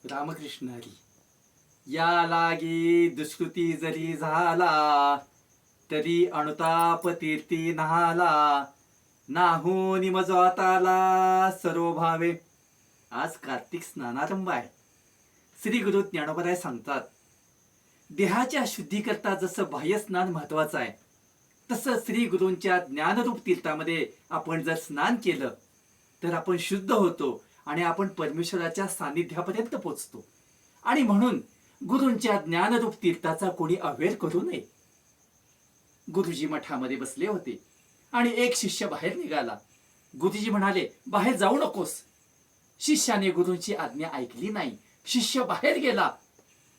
रामकृष्ण हरी। या लागी दुष्कृती जरी झाला, तरी अनुताप तीर्थी नहाला, नाहून मजवाताला सर्व भावे। आज कार्तिक स्नानारंभ आहे। श्री गुरु ज्ञानोबराय सांगतात, देहाच्या शुद्धीकरता जसं बाह्य स्नान महत्वाचं आहे, तसं श्री गुरूंच्या ज्ञानरूप तीर्थामध्ये आपण जर स्नान केलं तर आपण शुद्ध होतो आणि आपण परमेश्वराच्या सानिध्यापर्यंत पोचतो। आणि म्हणून गुरूंच्या ज्ञानरूप तीर्थाचा कोणी अवहेर करू नये। गुरुजी मठामध्ये बसले होते आणि एक शिष्य बाहेर निघाला। गुरुजी म्हणाले, बाहेर जाऊ नकोस। शिष्याने गुरूंची आज्ञा ऐकली नाही। शिष्य बाहेर गेला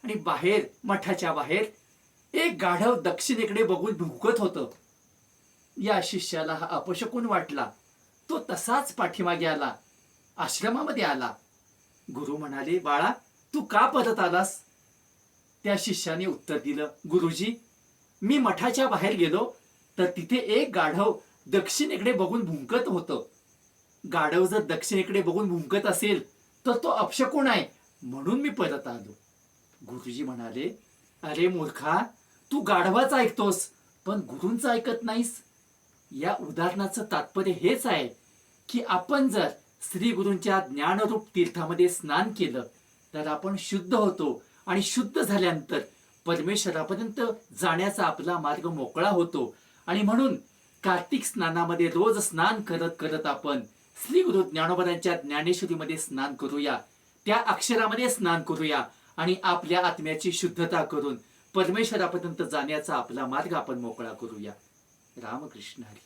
आणि बाहेर मठाच्या बाहेर एक गाढव दक्षिणेकडे बघून भुंकत होतं। या शिष्याला हा अपशकुन वाटला। तो तसाच पाठीमागे आला, आश्रमामध्ये आला। गुरु म्हणाले, बाळा तू का परत आलास? त्या शिष्याने उत्तर दिलं, गुरुजी मी मठाच्या बाहेर गेलो तर तिथे एक गाढव दक्षिणेकडे बघून भुंकत होतं। गाढव जर दक्षिणेकडे बघून भुंकत असेल तर तो अपशकुन आहे, म्हणून मी परत आलो। गुरुजी म्हणाले, अरे मूर्खा, तू गाढवाचं ऐकतोस पण गुरूंचं ऐकत नाहीस। या उदाहरणाचं तात्पर्य हेच आहे की आपण जर श्री गुरूंच्या ज्ञानरूप तीर्थामध्ये स्नान केलं तर आपण शुद्ध होतो आणि शुद्ध झाल्यानंतर परमेश्वरापर्यंत जाण्याचा आपला मार्ग मोकळा होतो। आणि म्हणून कार्तिक स्नानामध्ये रोज स्नान करत करत आपण श्री गुरु ज्ञानोबरांच्या ज्ञानेश्वरीमध्ये स्नान करूया, त्या अक्षरामध्ये स्नान करूया आणि आपल्या आत्म्याची शुद्धता करून परमेश्वरापर्यंत जाण्याचा आपला मार्ग आपण मोकळा करूया। रामकृष्ण हरी।